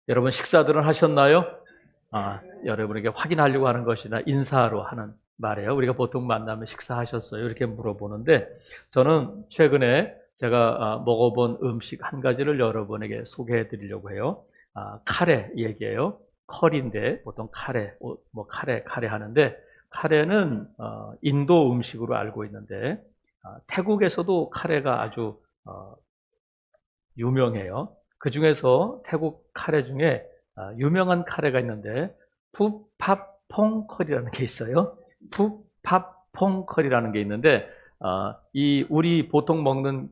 여러분 식사들은 하셨나요? 여러분에게 확인하려고 하는 것이나 인사로 하는 말이에요. 우리가 보통 만나면 식사하셨어요? 이렇게 물어보는데 저는 최근에 제가 먹어본 음식 한 가지를 여러분에게 소개해 드리려고 해요. 카레 얘기예요. 커리인데 보통 카레, 카레 하는데 카레는 인도 음식으로 알고 있는데 태국에서도 카레가 아주 유명해요. 그 중에서 태국 카레 중에 유명한 카레가 있는데 푸팟퐁 커리라는 게 있어요. 푸팟퐁 커리라는 게 있는데 이 우리 보통 먹는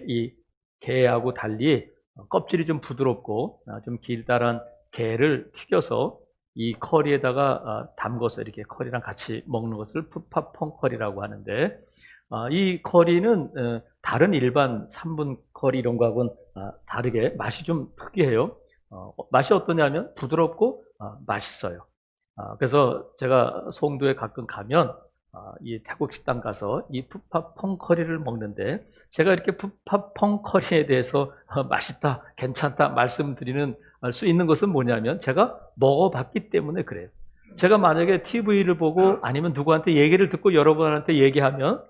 이 게하고 달리 껍질이 좀 부드럽고 좀 길다란 게를 튀겨서 이 커리에다가 담궈서 이렇게 커리랑 같이 먹는 것을 푸팟퐁 커리라고 하는데 이 커리는 다른 일반 3분 커리 이런 거하고는 다르게 맛이 좀 특이해요. 맛이 어떠냐면 부드럽고 맛있어요. 그래서 제가 송도에 가끔 가면 이 태국 식당 가서 이 푸팟퐁 커리를 먹는데 제가 이렇게 푸팟퐁 커리에 대해서 맛있다, 괜찮다 말씀드리는 수 있는 것은 뭐냐면 제가 먹어봤기 때문에 그래요. 제가 만약에 TV를 보고 아니면 누구한테 얘기를 듣고 여러분한테 얘기하면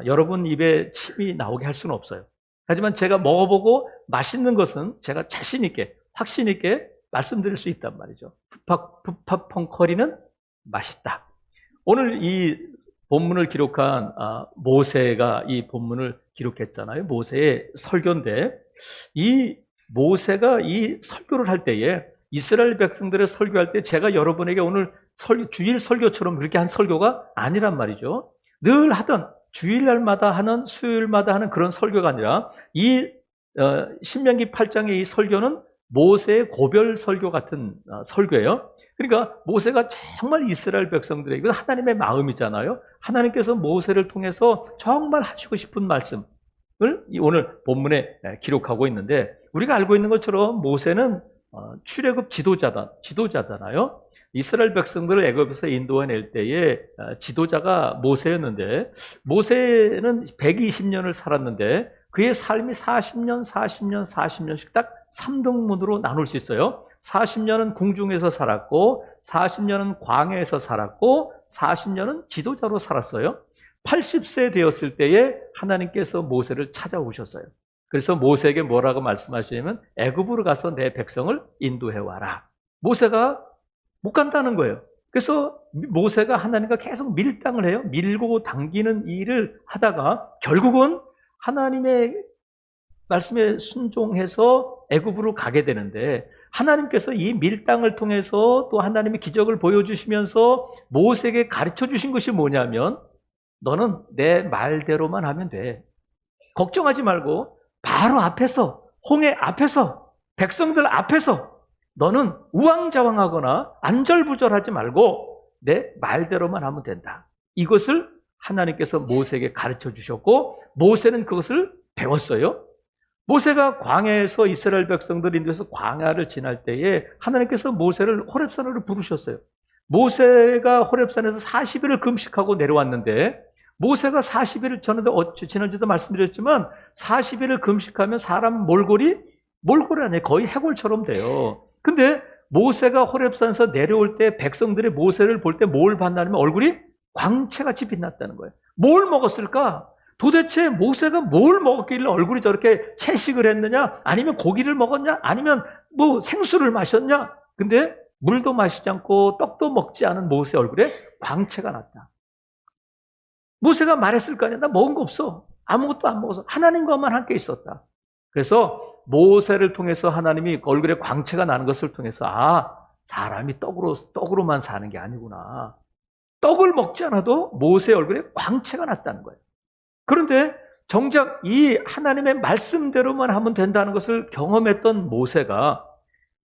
여러분 입에 침이 나오게 할 수는 없어요. 하지만 제가 먹어보고 맛있는 것은 제가 자신 있게, 확신 있게 말씀드릴 수 있단 말이죠. 푸팟퐁 커리는 맛있다. 오늘 이 본문을 기록한 모세가 이 본문을 기록했잖아요. 모세의 설교인데 이 모세가 이 설교를 할 때에 이스라엘 백성들의 설교할 때 제가 여러분에게 오늘 주일 설교처럼 그렇게 한 설교가 아니란 말이죠. 늘 하던 주일날마다 하는 수요일마다 하는 그런 설교가 아니라 이 신명기 8장의 이 설교는 모세의 고별 설교 같은 설교예요. 그러니까 모세가 정말 이스라엘 백성들에게 이건 하나님의 마음이잖아요. 하나님께서 모세를 통해서 정말 하시고 싶은 말씀을 오늘 본문에 기록하고 있는데 우리가 알고 있는 것처럼 모세는 출애굽 지도자잖아요. 이스라엘 백성들을 애굽에서 인도해낼 때에 지도자가 모세였는데 모세는 120년을 살았는데 그의 삶이 40년씩 딱 3등분으로 나눌 수 있어요. 40년은 궁중에서 살았고 40년은 광야에서 살았고 40년은 지도자로 살았어요. 80세 되었을 때에 하나님께서 모세를 찾아오셨어요. 그래서 모세에게 뭐라고 말씀하시냐면 애굽으로 가서 내 백성을 인도해 와라. 모세가 못 간다는 거예요. 그래서 모세가 하나님과 계속 밀당을 해요. 밀고 당기는 일을 하다가 결국은 하나님의 말씀에 순종해서 애굽으로 가게 되는데 하나님께서 이 밀당을 통해서 또 하나님의 기적을 보여주시면서 모세에게 가르쳐 주신 것이 뭐냐면 너는 내 말대로만 하면 돼. 걱정하지 말고 바로 앞에서 홍해 앞에서 백성들 앞에서 너는 우왕좌왕하거나 안절부절하지 말고 내 말대로만 하면 된다. 이것을 하나님께서 모세에게 가르쳐 주셨고 모세는 그것을 배웠어요. 모세가 광야에서 이스라엘 백성들 인도해서 광야를 지날 때에 하나님께서 모세를 호렙산으로 부르셨어요. 모세가 호렙산에서 40일을 금식하고 내려왔는데 모세가 40일을 지난주도 말씀드렸지만 40일을 금식하면 사람 몰골이 아니에요. 거의 해골처럼 돼요. 근데 모세가 호렙산에서 내려올 때 백성들이 모세를 볼 때 뭘 봤냐면 얼굴이 광채같이 빛났다는 거예요. 뭘 먹었을까? 도대체 모세가 뭘 먹었길래 얼굴이 저렇게 채식을 했느냐? 아니면 고기를 먹었냐? 아니면 뭐 생수를 마셨냐? 근데 물도 마시지 않고 떡도 먹지 않은 모세 얼굴에 광채가 났다. 모세가 말했을 거 아니야. 나 먹은 거 없어. 아무것도 안 먹어서 하나님과만 함께 있었다. 그래서 모세를 통해서 하나님이 얼굴에 광채가 나는 것을 통해서 사람이 떡으로만 사는 게 아니구나. 떡을 먹지 않아도 모세 얼굴에 광채가 났다는 거예요. 그런데 정작 이 하나님의 말씀대로만 하면 된다는 것을 경험했던 모세가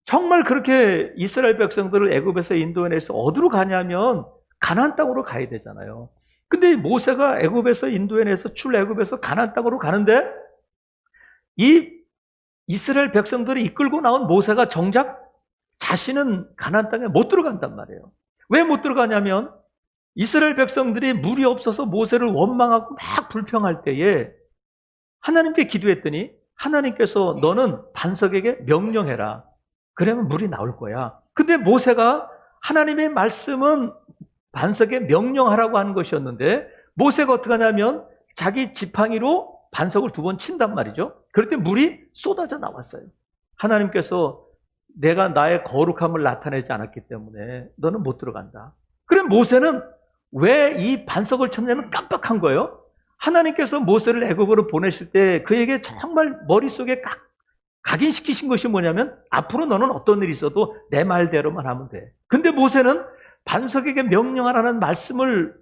정말 그렇게 이스라엘 백성들을 애굽에서 인도해내서 어디로 가냐면 가나안 땅으로 가야 되잖아요. 근데 모세가 애굽에서 인도해내서 출애굽에서 가나안 땅으로 가는데 이 이스라엘 백성들을 이끌고 나온 모세가 정작 자신은 가나안 땅에 못 들어간단 말이에요. 왜 못 들어가냐면 이스라엘 백성들이 물이 없어서 모세를 원망하고 막 불평할 때에 하나님께 기도했더니 하나님께서 너는 반석에게 명령해라. 그러면 물이 나올 거야. 근데 모세가 하나님의 말씀은 반석에 명령하라고 하는 것이었는데 모세가 어떻게 하냐면 자기 지팡이로 반석을 2번 친단 말이죠. 그럴 때 물이 쏟아져 나왔어요. 하나님께서 내가 나의 거룩함을 나타내지 않았기 때문에 너는 못 들어간다. 그럼 모세는 왜 이 반석을 쳤냐면 깜빡한 거예요. 하나님께서 모세를 애굽으로 보내실 때 그에게 정말 머릿속에 각인시키신 것이 뭐냐면 앞으로 너는 어떤 일이 있어도 내 말대로만 하면 돼. 근데 모세는 반석에게 명령하라는 말씀을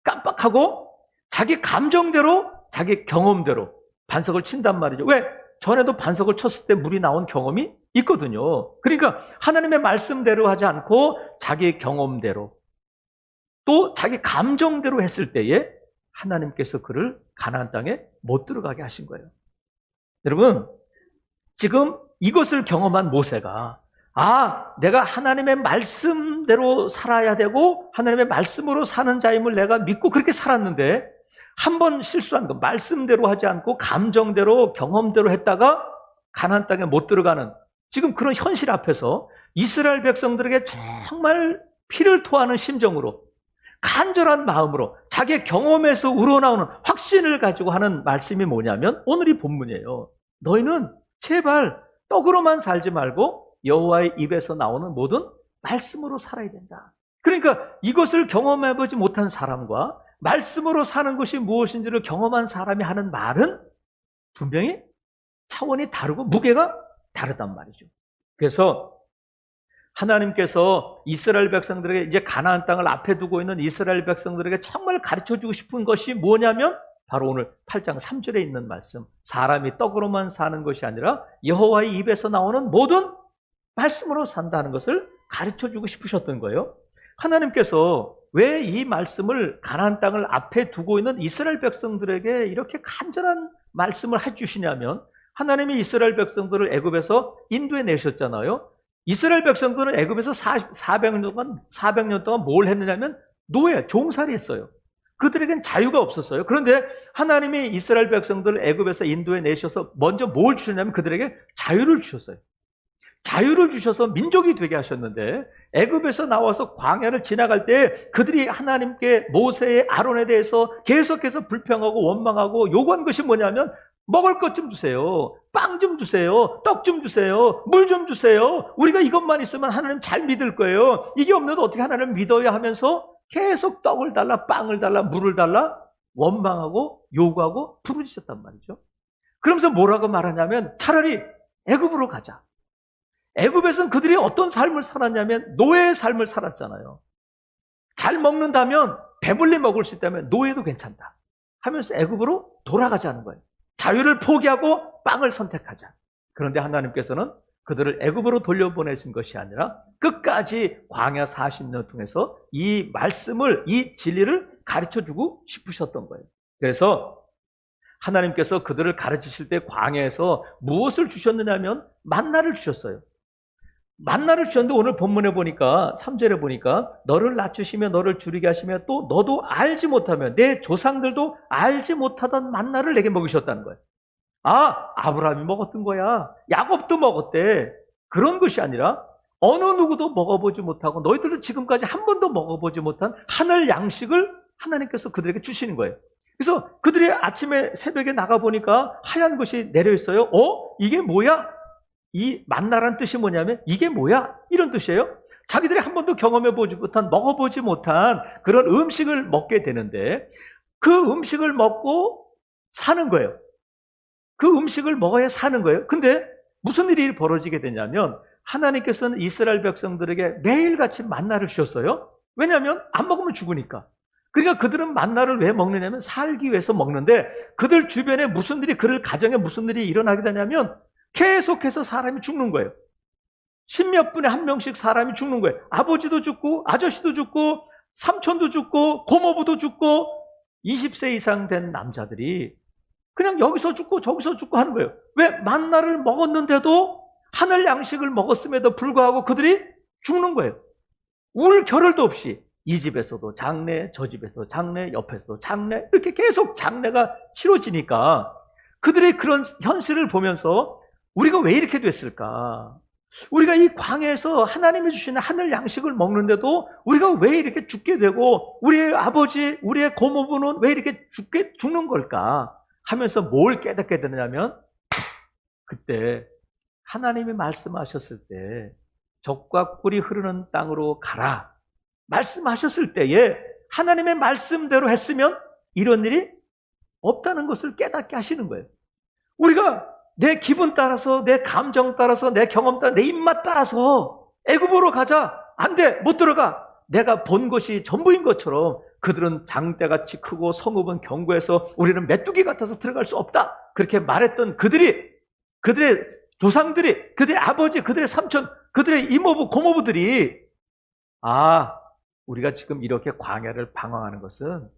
깜빡하고 자기 감정대로 자기 경험대로 반석을 친단 말이죠. 왜? 전에도 반석을 쳤을 때 물이 나온 경험이 있거든요. 그러니까 하나님의 말씀대로 하지 않고 자기 경험대로 또 자기 감정대로 했을 때에 하나님께서 그를 가나안 땅에 못 들어가게 하신 거예요. 여러분, 지금 이것을 경험한 모세가 내가 하나님의 말씀대로 살아야 되고 하나님의 말씀으로 사는 자임을 내가 믿고 그렇게 살았는데 한 번 실수한 거 말씀대로 하지 않고 감정대로 경험대로 했다가 가나안 땅에 못 들어가는 지금 그런 현실 앞에서 이스라엘 백성들에게 정말 피를 토하는 심정으로 간절한 마음으로 자기의 경험에서 우러나오는 확신을 가지고 하는 말씀이 뭐냐면 오늘 이 본문이에요. 너희는 제발 떡으로만 살지 말고 여호와의 입에서 나오는 모든 말씀으로 살아야 된다. 그러니까 이것을 경험해보지 못한 사람과 말씀으로 사는 것이 무엇인지를 경험한 사람이 하는 말은 분명히 차원이 다르고 무게가 다르단 말이죠. 그래서 하나님께서 이스라엘 백성들에게 이제 가나안 땅을 앞에 두고 있는 이스라엘 백성들에게 정말 가르쳐주고 싶은 것이 뭐냐면 바로 오늘 8장 3절에 있는 말씀, 사람이 떡으로만 사는 것이 아니라 여호와의 입에서 나오는 모든 말씀으로 산다는 것을 가르쳐주고 싶으셨던 거예요. 하나님께서 왜 이 말씀을 가나안 땅을 앞에 두고 있는 이스라엘 백성들에게 이렇게 간절한 말씀을 해주시냐면 하나님이 이스라엘 백성들을 애굽에서 인도해 내셨잖아요. 이스라엘 백성들은 애굽에서 400년 동안 뭘 했느냐면 노예, 종살이 했어요. 그들에겐 자유가 없었어요. 그런데 하나님이 이스라엘 백성들을 애굽에서 인도해 내셔서 먼저 뭘 주셨냐면 그들에게 자유를 주셨어요. 자유를 주셔서 민족이 되게 하셨는데 애굽에서 나와서 광야를 지나갈 때 그들이 하나님께 모세의 아론에 대해서 계속해서 불평하고 원망하고 요구한 것이 뭐냐면 먹을 것 좀 주세요. 빵 좀 주세요. 떡 좀 주세요. 물 좀 주세요. 우리가 이것만 있으면 하나님 잘 믿을 거예요. 이게 없는데 어떻게 하나님을 믿어야 하면서 계속 떡을 달라, 빵을 달라, 물을 달라 원망하고 요구하고 부르짖었단 말이죠. 그러면서 뭐라고 말하냐면 차라리 애굽으로 가자. 애굽에서는 그들이 어떤 삶을 살았냐면 노예의 삶을 살았잖아요. 잘 먹는다면 배불리 먹을 수 있다면 노예도 괜찮다 하면서 애굽으로 돌아가자는 거예요. 자유를 포기하고 빵을 선택하자. 그런데 하나님께서는 그들을 애굽으로 돌려보내신 것이 아니라 끝까지 광야 40년 통해서 이 말씀을, 이 진리를 가르쳐주고 싶으셨던 거예요. 그래서 하나님께서 그들을 가르치실 때 광야에서 무엇을 주셨느냐면 만나를 주셨어요. 만나를 주셨는데 오늘 본문에 보니까 3절에 보니까 너를 낮추시며 너를 줄이게 하시며 또 너도 알지 못하며 내 조상들도 알지 못하던 만나를 내게 먹이셨다는 거예요. 아브라함이 먹었던 거야. 야곱도 먹었대. 그런 것이 아니라 어느 누구도 먹어보지 못하고 너희들도 지금까지 한 번도 먹어보지 못한 하늘 양식을 하나님께서 그들에게 주시는 거예요. 그래서 그들이 아침에 새벽에 나가보니까 하얀 것이 내려있어요. 이게 뭐야? 이 만나란 뜻이 뭐냐면 이게 뭐야? 이런 뜻이에요. 자기들이 한 번도 경험해보지 못한, 먹어보지 못한 그런 음식을 먹게 되는데 그 음식을 먹고 사는 거예요. 그 음식을 먹어야 사는 거예요. 근데 무슨 일이 벌어지게 되냐면 하나님께서는 이스라엘 백성들에게 매일같이 만나를 주셨어요. 왜냐하면 안 먹으면 죽으니까. 그러니까 그들은 만나를 왜 먹느냐면 살기 위해서 먹는데 그들 주변에 무슨 일이, 그들 가정에 무슨 일이 일어나게 되냐면 계속해서 사람이 죽는 거예요. 10몇 분에 한 명씩 사람이 죽는 거예요. 아버지도 죽고 아저씨도 죽고 삼촌도 죽고 고모부도 죽고 20세 이상 된 남자들이 그냥 여기서 죽고 저기서 죽고 하는 거예요. 왜? 만나를 먹었는데도 하늘 양식을 먹었음에도 불구하고 그들이 죽는 거예요. 울 겨를도 없이 이 집에서도 장례, 저 집에서 장례, 옆에서도 장례, 이렇게 계속 장례가 치러지니까 그들의 그런 현실을 보면서 우리가 왜 이렇게 됐을까? 우리가 이 광야에서 하나님이 주시는 하늘 양식을 먹는데도 우리가 왜 이렇게 죽게 되고 우리의 아버지, 우리의 고모부는 왜 이렇게 죽는 걸까 하면서 뭘 깨닫게 되냐면 그때 하나님이 말씀하셨을 때 젖과 꿀이 흐르는 땅으로 가라 말씀하셨을 때에 하나님의 말씀대로 했으면 이런 일이 없다는 것을 깨닫게 하시는 거예요. 우리가 내 기분 따라서, 내 감정 따라서, 내 경험 따라서, 내 입맛 따라서 애굽으로 가자. 안 돼. 못 들어가. 내가 본 것이 전부인 것처럼 그들은 장대같이 크고 성읍은 견고해서 우리는 메뚜기 같아서 들어갈 수 없다. 그렇게 말했던 그들의 조상들이, 그들의 아버지, 그들의 삼촌, 그들의 이모부, 고모부들이 우리가 지금 이렇게 광야를 방황하는 것은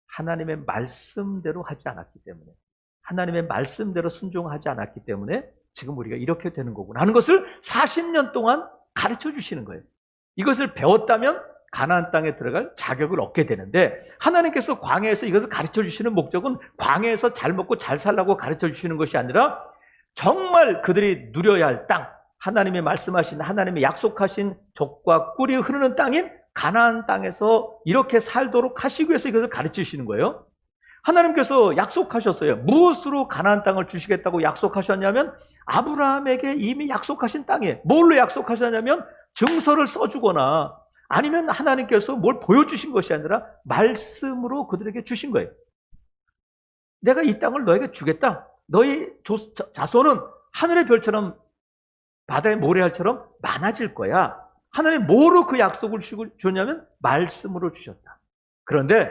하나님의 말씀대로 하지 않았기 때문에, 하나님의 말씀대로 순종하지 않았기 때문에 지금 우리가 이렇게 되는 거구나 하는 것을 40년 동안 가르쳐 주시는 거예요. 이것을 배웠다면 가나안 땅에 들어갈 자격을 얻게 되는데 하나님께서 광야에서 이것을 가르쳐 주시는 목적은 광야에서 잘 먹고 잘 살라고 가르쳐 주시는 것이 아니라 정말 그들이 누려야 할 땅, 하나님의 말씀하신, 하나님의 약속하신 젖과 꿀이 흐르는 땅인 가나안 땅에서 이렇게 살도록 하시기 위해서 이것을 가르치시는 거예요. 하나님께서 약속하셨어요. 무엇으로 가나안 땅을 주시겠다고 약속하셨냐면 아브라함에게 이미 약속하신 땅에 뭘로 약속하셨냐면 증서를 써주거나 아니면 하나님께서 뭘 보여주신 것이 아니라 말씀으로 그들에게 주신 거예요. 내가 이 땅을 너에게 주겠다. 너희 자손은 하늘의 별처럼 바다의 모래알처럼 많아질 거야. 하나님 뭐로 그 약속을 주냐면 말씀으로 주셨다. 그런데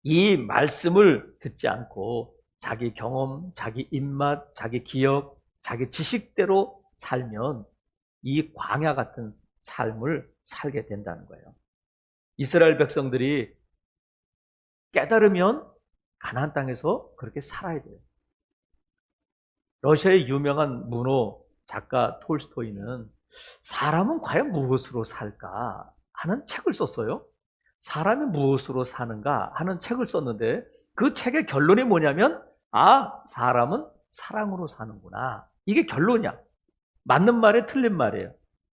이 말씀을 듣지 않고 자기 경험, 자기 입맛, 자기 기억, 자기 지식대로 살면 이 광야 같은 삶을 살게 된다는 거예요. 이스라엘 백성들이 깨달으면 가나안 땅에서 그렇게 살아야 돼요. 러시아의 유명한 문호 작가 톨스토이는 사람은 과연 무엇으로 살까 하는 책을 썼어요. 사람이 무엇으로 사는가 하는 책을 썼는데 그 책의 결론이 뭐냐면 사람은 사랑으로 사는구나. 이게 결론이야. 맞는 말에 틀린 말이에요.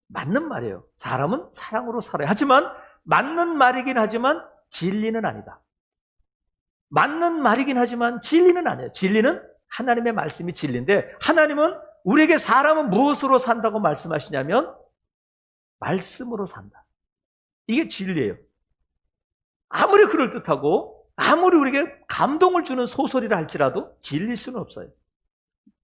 맞는 말이에요. 사람은 사랑으로 살아요. 하지만 맞는 말이긴 하지만 진리는 아니다. 맞는 말이긴 하지만 진리는 아니에요. 진리는 하나님의 말씀이 진리인데 하나님은 우리에게 사람은 무엇으로 산다고 말씀하시냐면 말씀으로 산다. 이게 진리예요. 아무리 그럴듯하고 아무리 우리에게 감동을 주는 소설이라 할지라도 진리일 수는 없어요.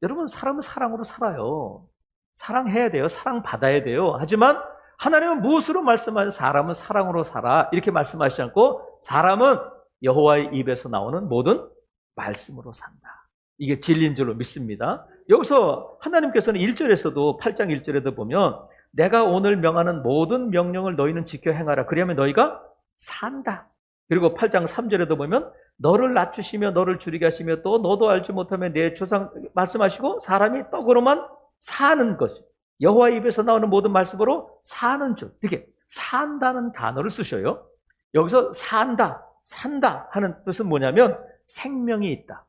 여러분 사람은 사랑으로 살아요. 사랑해야 돼요. 사랑받아야 돼요. 하지만 하나님은 무엇으로 말씀하셔요? 사람은 사랑으로 살아. 이렇게 말씀하시지 않고 사람은 여호와의 입에서 나오는 모든 말씀으로 산다. 이게 진리인 줄로 믿습니다. 여기서 하나님께서는 1절에서도 8장 1절에도 보면 내가 오늘 명하는 모든 명령을 너희는 지켜 행하라. 그러면 너희가 산다. 그리고 8장 3절에도 보면 너를 낮추시며 너를 줄이게 하시며 또 너도 알지 못하며 내 조상 말씀하시고 사람이 떡으로만 사는 것. 여호와의 입에서 나오는 모든 말씀으로 사는 줄. 이렇게 산다는 단어를 쓰셔요. 여기서 산다 하는 뜻은 뭐냐면 생명이 있다.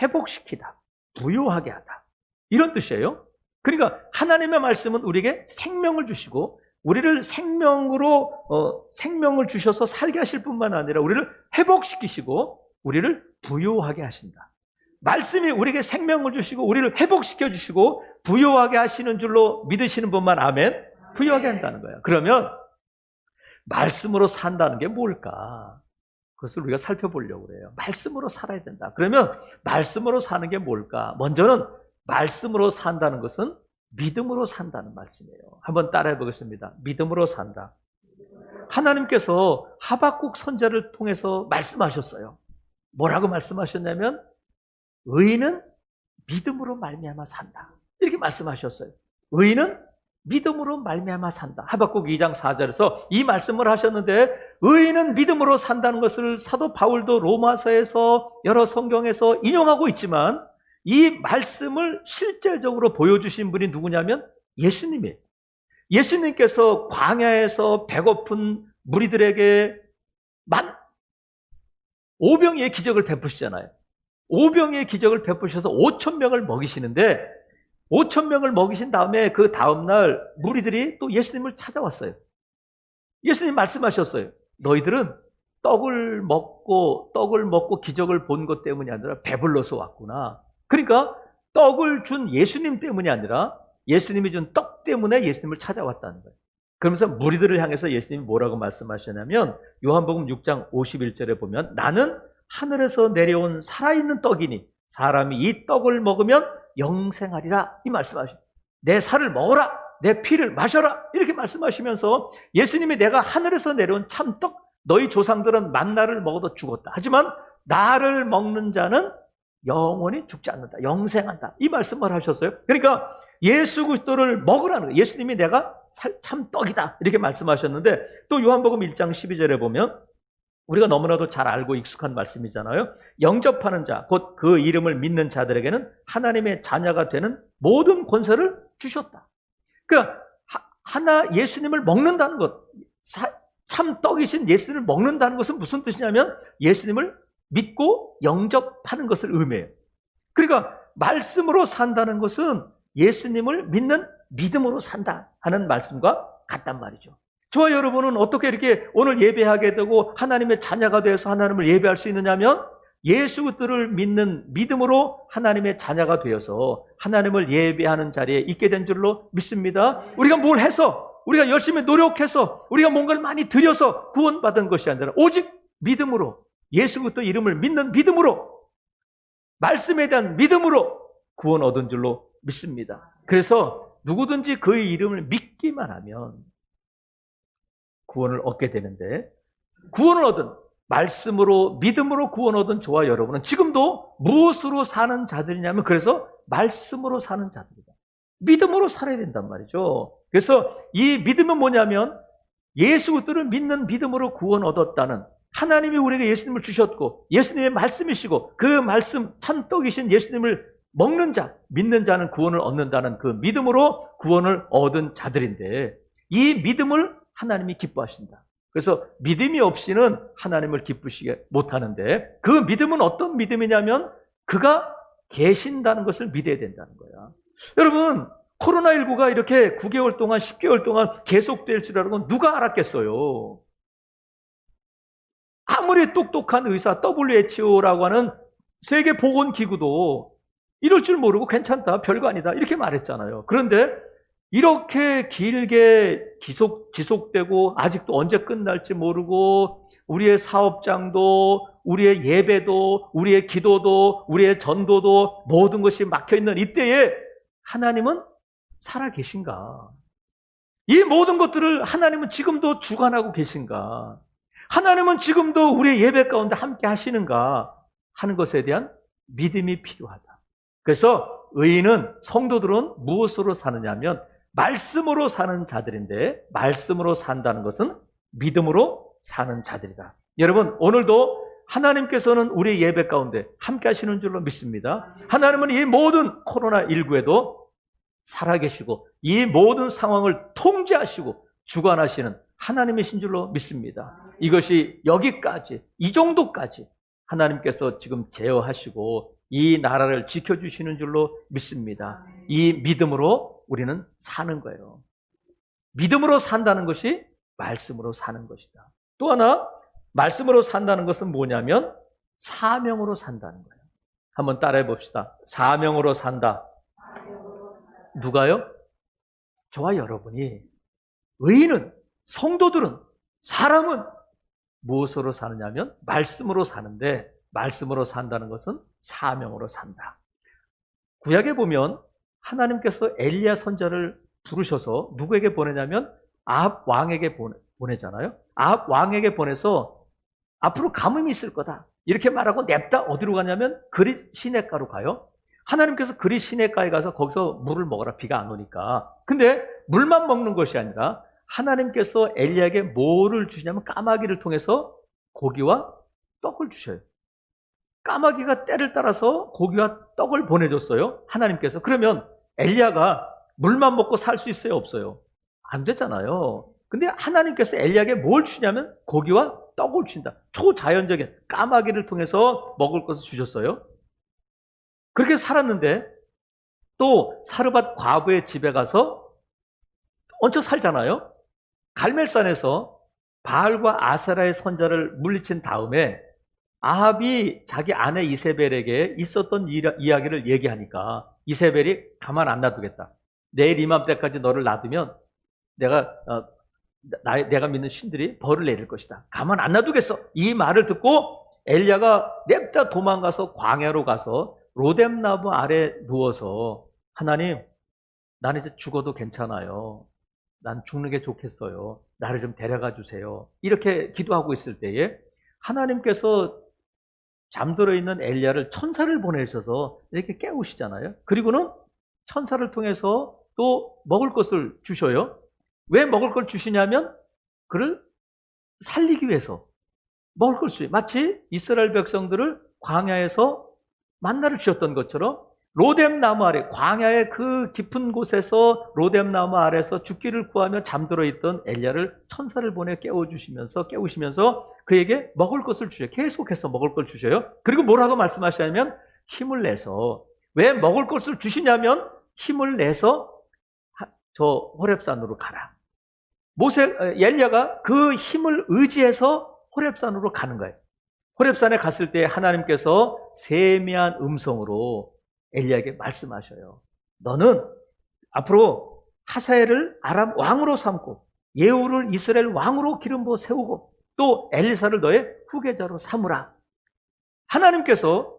회복시키다. 부요하게 하다. 이런 뜻이에요. 그러니까 하나님의 말씀은 우리에게 생명을 주시고 우리를 생명을 주셔서 살게 하실 뿐만 아니라 우리를 회복시키시고 우리를 부요하게 하신다. 말씀이 우리에게 생명을 주시고 우리를 회복시켜 주시고 부요하게 하시는 줄로 믿으시는 분만 아멘. 부요하게 한다는 거예요. 그러면 말씀으로 산다는 게 뭘까? 그것을 우리가 살펴보려고 그래요. 말씀으로 살아야 된다. 그러면 말씀으로 사는 게 뭘까? 먼저는 말씀으로 산다는 것은 믿음으로 산다는 말씀이에요. 한번 따라해 보겠습니다. 믿음으로 산다. 하나님께서 하박국 선지자를 통해서 말씀하셨어요. 뭐라고 말씀하셨냐면 의인은 믿음으로 말미암아 산다. 이렇게 말씀하셨어요. 의인은 믿음으로 말미암아 산다. 하박국 2장 4절에서 이 말씀을 하셨는데 의인은 믿음으로 산다는 것을 사도 바울도 로마서에서 여러 성경에서 인용하고 있지만 이 말씀을 실제적으로 보여주신 분이 누구냐면 예수님이에요. 예수님께서 광야에서 배고픈 무리들에게 오병이의 기적을 베푸시잖아요. 오병이의 기적을 베푸셔서 5,000명을 먹이시는데 5천 명을 먹이신 다음에 그 다음날 무리들이 또 예수님을 찾아왔어요. 예수님 말씀하셨어요. 너희들은 떡을 먹고 기적을 본 것 때문이 아니라 배불러서 왔구나. 그러니까 떡을 준 예수님 때문이 아니라 예수님이 준 떡 때문에 예수님을 찾아왔다는 거예요. 그러면서 무리들을 향해서 예수님이 뭐라고 말씀하시냐면 요한복음 6장 51절에 보면 나는 하늘에서 내려온 살아있는 떡이니 사람이 이 떡을 먹으면 영생하리라 이 말씀하십니다. 내 살을 먹어라, 내 피를 마셔라 이렇게 말씀하시면서 예수님이 내가 하늘에서 내려온 참떡, 너희 조상들은 만나를 먹어도 죽었다. 하지만 나를 먹는 자는 영원히 죽지 않는다. 영생한다. 이 말씀을 하셨어요. 그러니까 예수 그리스도를 먹으라는 거예요. 예수님이 내가 참떡이다 이렇게 말씀하셨는데 또 요한복음 1장 12절에 보면 우리가 너무나도 잘 알고 익숙한 말씀이잖아요. 영접하는 자, 곧 그 이름을 믿는 자들에게는 하나님의 자녀가 되는 모든 권세를 주셨다. 그러니까 예수님을 먹는다는 것, 참떡이신 예수님을 먹는다는 것은 무슨 뜻이냐면 예수님을 믿고 영접하는 것을 의미해요. 그러니까 말씀으로 산다는 것은 예수님을 믿는 믿음으로 산다 하는 말씀과 같단 말이죠. 저와 여러분은 어떻게 이렇게 오늘 예배하게 되고 하나님의 자녀가 되어서 하나님을 예배할 수 있느냐면 예수 그리스도를 믿는 믿음으로 하나님의 자녀가 되어서 하나님을 예배하는 자리에 있게 된 줄로 믿습니다. 우리가 뭘 해서, 우리가 열심히 노력해서, 우리가 뭔가를 많이 들여서 구원받은 것이 아니라 오직 믿음으로, 예수 그리스도 이름을 믿는 믿음으로, 말씀에 대한 믿음으로 구원 얻은 줄로 믿습니다. 그래서 누구든지 그의 이름을 믿기만 하면 구원을 얻게 되는데, 구원을 얻은, 말씀으로 믿음으로 구원 얻은 저와 여러분은 지금도 무엇으로 사는 자들이냐면 그래서 말씀으로 사는 자들이다. 믿음으로 살아야 된단 말이죠. 그래서 이 믿음은 뭐냐면 예수 그리스도를 믿는 믿음으로 구원 얻었다는, 하나님이 우리에게 예수님을 주셨고 예수님의 말씀이시고 그 말씀 참떡이신 예수님을 먹는 자, 믿는 자는 구원을 얻는다는 그 믿음으로 구원을 얻은 자들인데 이 믿음을 하나님이 기뻐하신다. 그래서 믿음이 없이는 하나님을 기쁘시게 못하는데 그 믿음은 어떤 믿음이냐면 그가 계신다는 것을 믿어야 된다는 거야. 여러분, 코로나19가 이렇게 9개월 동안 10개월 동안 계속될 줄 알고 누가 알았겠어요? 아무리 똑똑한 의사 WHO라고 하는 세계보건기구도 이럴 줄 모르고 괜찮다, 별거 아니다 이렇게 말했잖아요. 그런데 이렇게 길게 지속되고 아직도 언제 끝날지 모르고 우리의 사업장도 우리의 예배도 우리의 기도도 우리의 전도도 모든 것이 막혀있는 이때에 하나님은 살아계신가? 이 모든 것들을 하나님은 지금도 주관하고 계신가? 하나님은 지금도 우리의 예배 가운데 함께 하시는가 하는 것에 대한 믿음이 필요하다. 그래서 의인은, 성도들은 무엇으로 사느냐면 말씀으로 사는 자들인데 말씀으로 산다는 것은 믿음으로 사는 자들이다. 여러분, 오늘도 하나님께서는 우리 예배 가운데 함께 하시는 줄로 믿습니다. 하나님은 이 모든 코로나19에도 살아계시고 이 모든 상황을 통제하시고 주관하시는 하나님이신 줄로 믿습니다. 이것이 여기까지, 이 정도까지 하나님께서 지금 제어하시고 이 나라를 지켜주시는 줄로 믿습니다. 이 믿음으로 우리는 사는 거예요. 믿음으로 산다는 것이 말씀으로 사는 것이다. 또 하나, 말씀으로 산다는 것은 뭐냐면 사명으로 산다는 거예요. 한번 따라해 봅시다. 사명으로 산다. 누가요? 저와 여러분이, 의인은, 성도들은, 사람은 무엇으로 사느냐면 말씀으로 사는데 말씀으로 산다는 것은 사명으로 산다. 구약에 보면 하나님께서 엘리야 선지자를 부르셔서 누구에게 보내냐면 아합 왕에게 보내잖아요. 아합 왕에게 보내서 앞으로 가뭄이 있을 거다 이렇게 말하고 냅다 어디로 가냐면 그릿 시냇가로 가요. 하나님께서 그릿 시냇가에 가서 거기서 물을 먹어라, 비가 안 오니까. 근데 물만 먹는 것이 아니라 하나님께서 엘리야에게 뭐를 주냐면 까마귀를 통해서 고기와 떡을 주셔요. 까마귀가 때를 따라서 고기와 떡을 보내줬어요, 하나님께서. 그러면 엘리야가 물만 먹고 살 수 있어요, 없어요? 안 되잖아요. 근데 하나님께서 엘리야에게 뭘 주냐면 고기와 떡을 주신다. 초자연적인 까마귀를 통해서 먹을 것을 주셨어요. 그렇게 살았는데 또 사르밧 과부의 집에 가서 얹혀 살잖아요. 갈멜산에서 바알과 아세라의 선자를 물리친 다음에 아합이 자기 아내 이세벨에게 있었던 이야기를 얘기하니까 이세벨이 가만 안 놔두겠다. 내일 이맘때까지 너를 놔두면 내가 믿는 신들이 벌을 내릴 것이다. 가만 안 놔두겠어. 이 말을 듣고 엘리야가 냅다 도망가서 광야로 가서 로뎀나무 아래 누워서 하나님, 나는 이제 죽어도 괜찮아요. 난 죽는 게 좋겠어요. 나를 좀 데려가 주세요. 이렇게 기도하고 있을 때에 하나님께서 잠들어 있는 엘리야를 천사를 보내셔서 이렇게 깨우시잖아요. 그리고는 천사를 통해서 또 먹을 것을 주셔요. 왜 먹을 걸 주시냐면 그를 살리기 위해서 먹을 걸 주세요. 마치 이스라엘 백성들을 광야에서 만나를 주셨던 것처럼 로뎀나무 아래, 광야의 그 깊은 곳에서 로뎀나무 아래에서 죽기를 구하며 잠들어 있던 엘리야를 천사를 보내 깨우시면서 그에게 먹을 것을 주셔요. 계속해서 먹을 걸 주셔요. 그리고 뭐라고 말씀하시냐면 힘을 내서, 왜 먹을 것을 주시냐면 힘을 내서 저 호렙산으로 가라. 엘리야가 그 힘을 의지해서 호렙산으로 가는 거예요. 호렙산에 갔을 때 하나님께서 세미한 음성으로 엘리야에게 말씀하셔요. 너는 앞으로 하사엘을 아람 왕으로 삼고 예후를 이스라엘 왕으로 기름 부어 세우고 또 엘리사를 너의 후계자로 삼으라. 하나님께서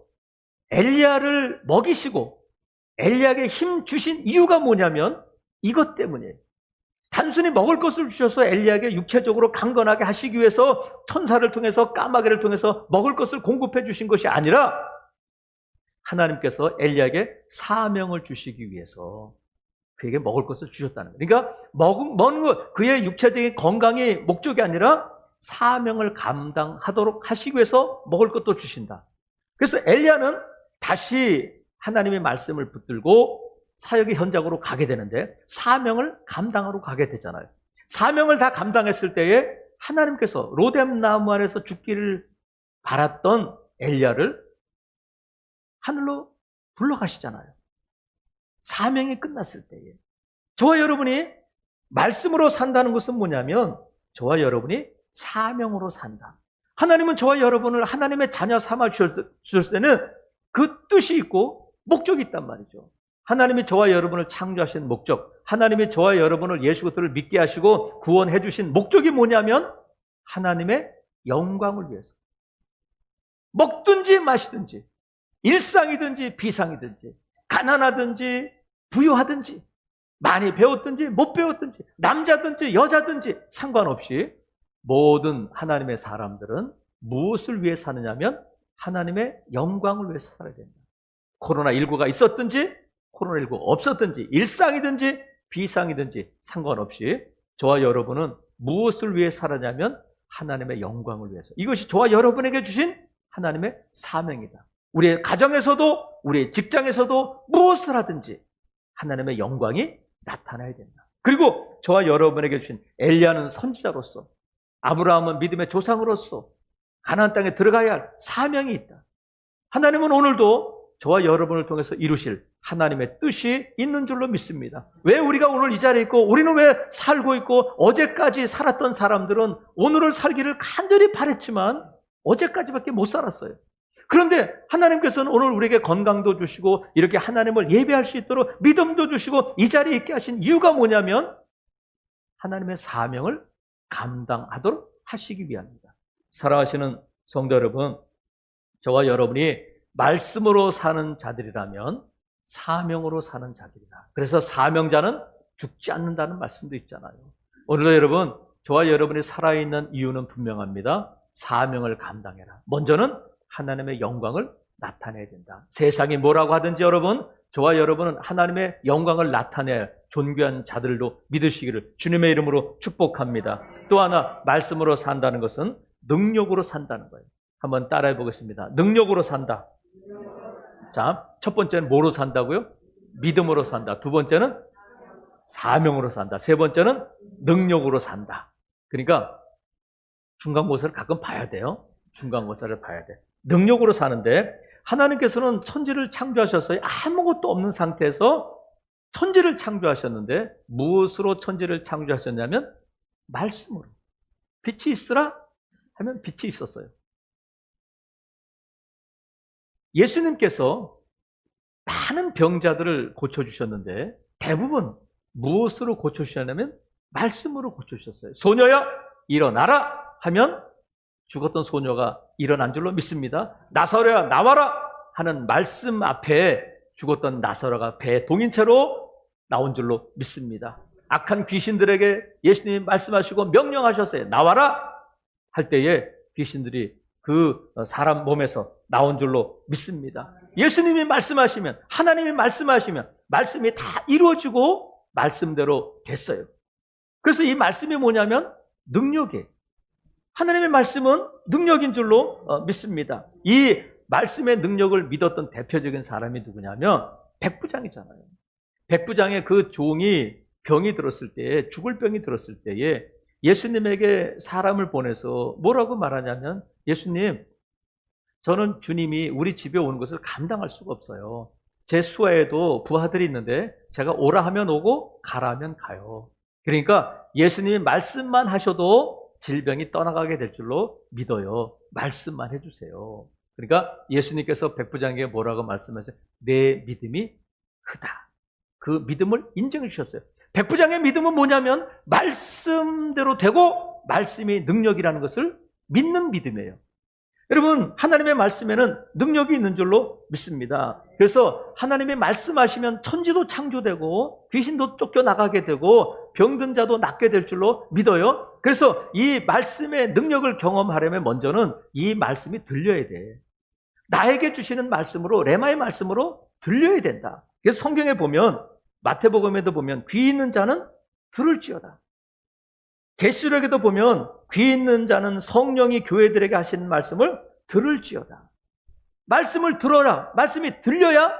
엘리야를 먹이시고 엘리야에게 힘 주신 이유가 뭐냐면 이것 때문이에요. 단순히 먹을 것을 주셔서 엘리야에게 육체적으로 강건하게 하시기 위해서 천사를 통해서 까마귀를 통해서 먹을 것을 공급해 주신 것이 아니라 하나님께서 엘리야에게 사명을 주시기 위해서 그에게 먹을 것을 주셨다는 거예요. 그러니까 먹는 것, 그의 육체적인 건강이 목적이 아니라 사명을 감당하도록 하시기 위해서 먹을 것도 주신다. 그래서 엘리야는 다시 하나님의 말씀을 붙들고 사역의 현장으로 가게 되는데 사명을 감당하러 가게 되잖아요. 사명을 다 감당했을 때에 하나님께서 로뎀나무 안에서 죽기를 바랐던 엘리야를 하늘로 불러가시잖아요. 사명이 끝났을 때에. 저와 여러분이 말씀으로 산다는 것은 뭐냐면 저와 여러분이 사명으로 산다. 하나님은 저와 여러분을 하나님의 자녀 삼아 주셨을 때는 그 뜻이 있고 목적이 있단 말이죠. 하나님이 저와 여러분을 창조하신 목적, 하나님이 저와 여러분을 예수 그리스도를 믿게 하시고 구원해 주신 목적이 뭐냐면 하나님의 영광을 위해서. 먹든지 마시든지, 일상이든지 비상이든지, 가난하든지 부유하든지, 많이 배웠든지 못 배웠든지, 남자든지 여자든지 상관없이 모든 하나님의 사람들은 무엇을 위해 사느냐면 하나님의 영광을 위해서 살아야 된다. 코로나19가 있었든지 코로나19 없었든지 일상이든지 비상이든지 상관없이 저와 여러분은 무엇을 위해 살았냐면 하나님의 영광을 위해서. 이것이 저와 여러분에게 주신 하나님의 사명이다. 우리의 가정에서도 우리의 직장에서도 무엇을 하든지 하나님의 영광이 나타나야 된다. 그리고 저와 여러분에게 주신 엘리야는 선지자로서, 아브라함은 믿음의 조상으로서 가나안 땅에 들어가야 할 사명이 있다. 하나님은 오늘도 저와 여러분을 통해서 이루실 하나님의 뜻이 있는 줄로 믿습니다. 왜 우리가 오늘 이 자리에 있고 우리는 왜 살고 있고 어제까지 살았던 사람들은 오늘을 살기를 간절히 바랬지만 어제까지밖에 못 살았어요. 그런데 하나님께서는 오늘 우리에게 건강도 주시고 이렇게 하나님을 예배할 수 있도록 믿음도 주시고 이 자리에 있게 하신 이유가 뭐냐면 하나님의 사명을 감당하도록 하시기 위함입니다. 사랑하시는 성도 여러분, 저와 여러분이 말씀으로 사는 자들이라면 사명으로 사는 자들이다. 그래서 사명자는 죽지 않는다는 말씀도 있잖아요. 오늘도 여러분, 저와 여러분이 살아있는 이유는 분명합니다. 사명을 감당해라. 먼저는 하나님의 영광을 나타내야 된다. 세상이 뭐라고 하든지 여러분, 저와 여러분은 하나님의 영광을 나타낼 존귀한 자들도 믿으시기를 주님의 이름으로 축복합니다. 또 하나, 말씀으로 산다는 것은 능력으로 산다는 거예요. 한번 따라해 보겠습니다. 능력으로 산다. 자, 첫 번째는 뭐로 산다고요? 믿음으로 산다. 두 번째는 사명으로 산다. 세 번째는 능력으로 산다. 그러니까 중간고사를 가끔 봐야 돼요. 중간고사를 봐야 돼. 능력으로 사는데 하나님께서는 천지를 창조하셨어요. 아무것도 없는 상태에서 천지를 창조하셨는데 무엇으로 천지를 창조하셨냐면 말씀으로. 빛이 있으라 하면 빛이 있었어요. 예수님께서 많은 병자들을 고쳐주셨는데 대부분 무엇으로 고쳐주셨냐면 말씀으로 고쳐주셨어요. 소녀야 일어나라 하면 죽었던 소녀가 일어난 줄로 믿습니다. 나사로야 나와라 하는 말씀 앞에 죽었던 나사로가 배에 동인 채로 나온 줄로 믿습니다. 악한 귀신들에게 예수님이 말씀하시고 명령하셨어요. 나와라 할 때에 귀신들이 그 사람 몸에서 나온 줄로 믿습니다. 예수님이 말씀하시면, 하나님이 말씀하시면 말씀이 다 이루어지고 말씀대로 됐어요. 그래서 이 말씀이 뭐냐면 능력이에요. 하나님의 말씀은 능력인 줄로 믿습니다. 이 말씀의 능력을 믿었던 대표적인 사람이 누구냐면 백부장이잖아요. 백부장의 그 종이 병이 들었을 때에, 죽을 병이 들었을 때에 예수님에게 사람을 보내서 뭐라고 말하냐면, 예수님, 저는 주님이 우리 집에 오는 것을 감당할 수가 없어요. 제 수하에도 부하들이 있는데 제가 오라 하면 오고 가라 하면 가요. 그러니까 예수님이 말씀만 하셔도 질병이 떠나가게 될 줄로 믿어요. 말씀만 해주세요. 그러니까 예수님께서 백부장에게 뭐라고 말씀하세요? 내 믿음이 크다. 그 믿음을 인정해 주셨어요. 백부장의 믿음은 뭐냐면 말씀대로 되고 말씀이 능력이라는 것을 믿는 믿음이에요. 여러분, 하나님의 말씀에는 능력이 있는 줄로 믿습니다. 그래서 하나님이 말씀하시면 천지도 창조되고 귀신도 쫓겨나가게 되고 병든 자도 낫게 될 줄로 믿어요. 그래서 이 말씀의 능력을 경험하려면 먼저는 이 말씀이 들려야 돼. 나에게 주시는 말씀으로, 레마의 말씀으로 들려야 된다. 그래서 성경에 보면, 마태복음에도 보면 귀 있는 자는 들을지어다. 계시록에도 보면 귀 있는 자는 성령이 교회들에게 하시는 말씀을 들을지어다. 말씀을 들어라. 말씀이 들려야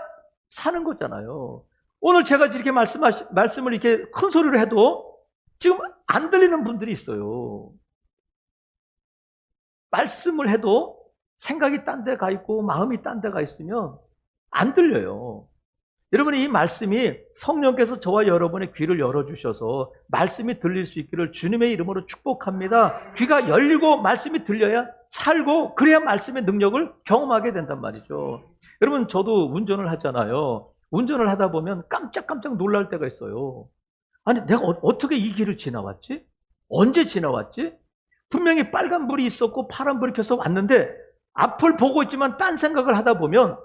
사는 거잖아요. 오늘 제가 이렇게 말씀을 이렇게 큰 소리로 해도 지금 안 들리는 분들이 있어요. 말씀을 해도 생각이 딴 데 가 있고 마음이 딴 데 가 있으면 안 들려요. 여러분, 이 말씀이 성령께서 저와 여러분의 귀를 열어주셔서 말씀이 들릴 수 있기를 주님의 이름으로 축복합니다. 귀가 열리고 말씀이 들려야 살고, 그래야 말씀의 능력을 경험하게 된단 말이죠. 여러분, 저도 운전을 하잖아요. 운전을 하다 보면 깜짝깜짝 놀랄 때가 있어요. 아니, 내가 어떻게 이 길을 지나왔지? 언제 지나왔지? 분명히 빨간불이 있었고 파란불이 켜서 왔는데 앞을 보고 있지만 딴 생각을 하다 보면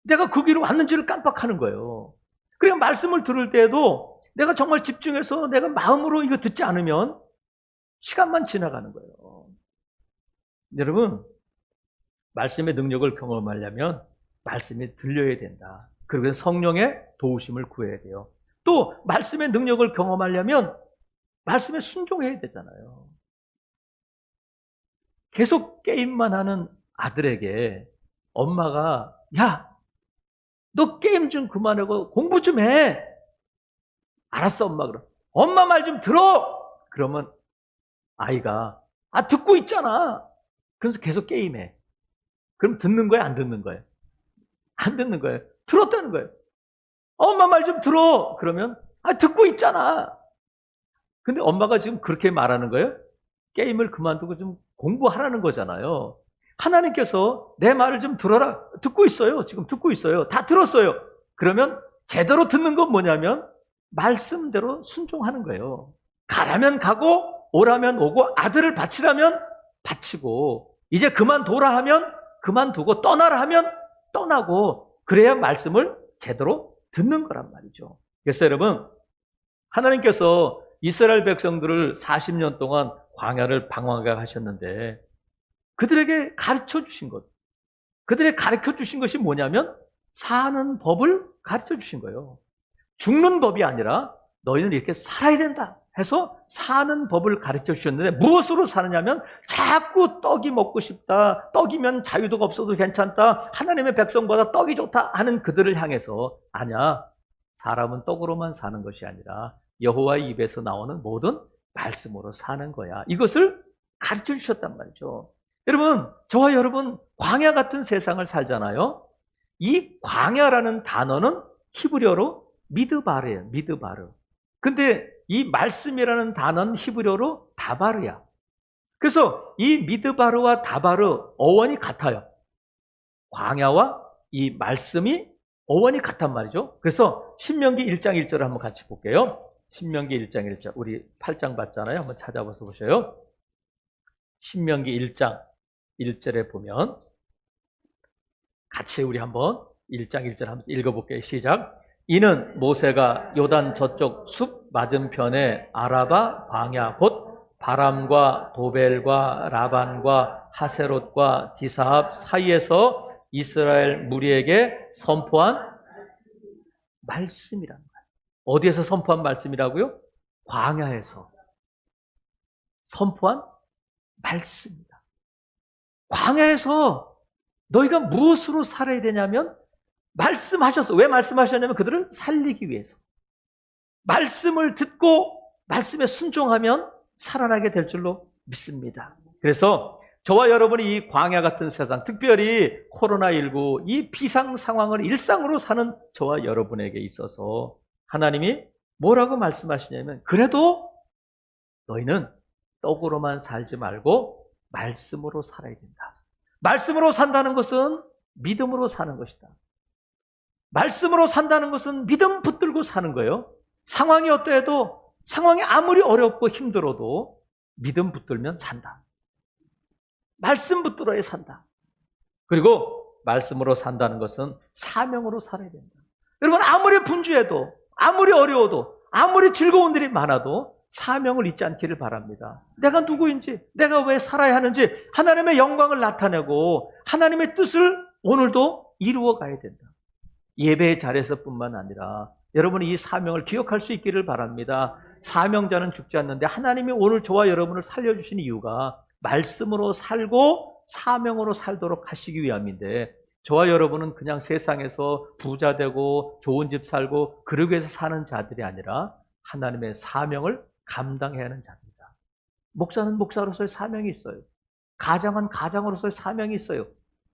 내가 그 길로 왔는지를 깜빡하는 거예요. 그러니까 말씀을 들을 때에도 내가 정말 집중해서 내가 마음으로 이거 듣지 않으면 시간만 지나가는 거예요. 여러분, 말씀의 능력을 경험하려면 말씀이 들려야 된다. 그리고 성령의 도우심을 구해야 돼요. 또 말씀의 능력을 경험하려면 말씀에 순종해야 되잖아요. 계속 게임만 하는 아들에게 엄마가, 야, 너 게임 좀 그만하고 공부 좀 해. 알았어, 엄마. 그럼 엄마 말 좀 들어. 그러면 아이가, 듣고 있잖아. 그래서 계속 게임해. 그럼 듣는 거야, 안 듣는 거야? 안 듣는 거예요. 들었다는 거예요. 엄마 말 좀 들어. 그러면 듣고 있잖아. 근데 엄마가 지금 그렇게 말하는 거예요? 게임을 그만두고 좀 공부하라는 거잖아요. 하나님께서 내 말을 좀 들어라. 듣고 있어요. 지금 듣고 있어요. 다 들었어요. 그러면 제대로 듣는 건 뭐냐면 말씀대로 순종하는 거예요. 가라면 가고 오라면 오고 아들을 바치라면 바치고 이제 그만둬라 하면 그만두고 떠나라 하면 떠나고, 그래야 말씀을 제대로 듣는 거란 말이죠. 그래서 여러분, 하나님께서 이스라엘 백성들을 40년 동안 광야를 방황하게 하셨는데 그들에게 가르쳐 주신 것, 그들에게 가르쳐 주신 것이 뭐냐면 사는 법을 가르쳐 주신 거예요. 죽는 법이 아니라 너희는 이렇게 살아야 된다 해서 사는 법을 가르쳐 주셨는데, 무엇으로 사느냐면 자꾸 떡이 먹고 싶다, 떡이면 자유도가 없어도 괜찮다, 하나님의 백성보다 떡이 좋다 하는 그들을 향해서, 아니야, 사람은 떡으로만 사는 것이 아니라 여호와의 입에서 나오는 모든 말씀으로 사는 거야. 이것을 가르쳐 주셨단 말이죠. 여러분, 저와 여러분 광야 같은 세상을 살잖아요. 이 광야라는 단어는 히브리어로 미드바르예요. 미드바르. 근데 이 말씀이라는 단어는 히브리어로 다바르야. 그래서 이 미드바르와 다바르 어원이 같아요. 광야와 이 말씀이 어원이 같단 말이죠. 그래서 신명기 1장 1절을 한번 같이 볼게요. 신명기 1장 1절. 우리 8장 봤잖아요. 한번 찾아봐서 보셔요. 신명기 1장 1절에 보면 같이 우리 한번 1장 1절 한번 읽어볼게요. 시작. 이는 모세가 요단 저쪽 숲 맞은편에 아라바 광야 곧 바람과 도벨과 라반과 하세롯과 디사합 사이에서 이스라엘 무리에게 선포한 말씀이란 말이에요. 어디에서 선포한 말씀이라고요? 광야에서 선포한 말씀입니다. 광야에서 너희가 무엇으로 살아야 되냐면 말씀하셨어. 왜 말씀하셨냐면 그들을 살리기 위해서. 말씀을 듣고 말씀에 순종하면 살아나게 될 줄로 믿습니다. 그래서 저와 여러분이 이 광야 같은 세상, 특별히 코로나19 이 비상 상황을 일상으로 사는 저와 여러분에게 있어서 하나님이 뭐라고 말씀하시냐면 그래도 너희는 떡으로만 살지 말고 말씀으로 살아야 된다. 말씀으로 산다는 것은 믿음으로 사는 것이다. 말씀으로 산다는 것은 믿음 붙들고 사는 거예요. 상황이 어떠해도 상황이 아무리 어렵고 힘들어도 믿음 붙들면 산다. 말씀 붙들어야 산다. 그리고 말씀으로 산다는 것은 사명으로 살아야 된다. 여러분 아무리 분주해도 아무리 어려워도 아무리 즐거운 일이 많아도 사명을 잊지 않기를 바랍니다. 내가 누구인지 내가 왜 살아야 하는지 하나님의 영광을 나타내고 하나님의 뜻을 오늘도 이루어 가야 된다. 예배의 자리에서뿐만 아니라 여러분이 이 사명을 기억할 수 있기를 바랍니다. 사명자는 죽지 않는데 하나님이 오늘 저와 여러분을 살려주신 이유가 말씀으로 살고 사명으로 살도록 하시기 위함인데 저와 여러분은 그냥 세상에서 부자 되고 좋은 집 살고 그러기 위해서 사는 자들이 아니라 하나님의 사명을 감당해야 하는 자입니다. 목사는 목사로서의 사명이 있어요. 가장은 가장으로서의 사명이 있어요.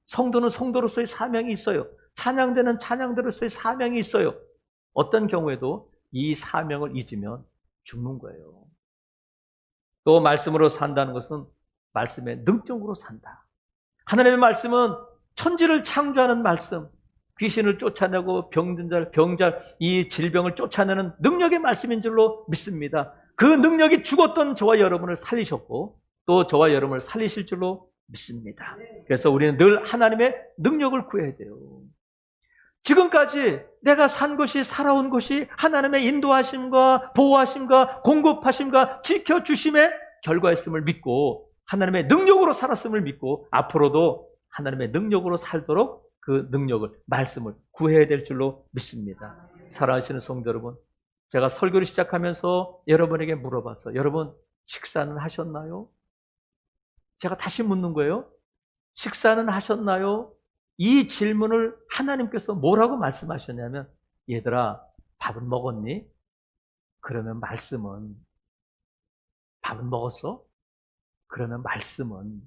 성도는 성도로서의 사명이 있어요. 찬양대는 찬양대로서의 사명이 있어요. 어떤 경우에도 이 사명을 잊으면 죽는 거예요. 또 말씀으로 산다는 것은 말씀의 능력으로 산다. 하나님의 말씀은 천지를 창조하는 말씀, 귀신을 쫓아내고 병자, 이 질병을 쫓아내는 능력의 말씀인 줄로 믿습니다. 그 능력이 죽었던 저와 여러분을 살리셨고 또 저와 여러분을 살리실 줄로 믿습니다. 그래서 우리는 늘 하나님의 능력을 구해야 돼요. 지금까지 내가 산 것이 살아온 것이 하나님의 인도하심과 보호하심과 공급하심과 지켜주심의 결과였음을 믿고 하나님의 능력으로 살았음을 믿고 앞으로도 하나님의 능력으로 살도록 그 능력을, 말씀을 구해야 될 줄로 믿습니다. 사랑하시는 성도 여러분, 제가 설교를 시작하면서 여러분에게 물어봤어요. 여러분, 식사는 하셨나요? 제가 다시 묻는 거예요. 식사는 하셨나요? 이 질문을 하나님께서 뭐라고 말씀하셨냐면 얘들아, 밥은 먹었니? 그러면 말씀은 밥은 먹었어? 그러면 말씀은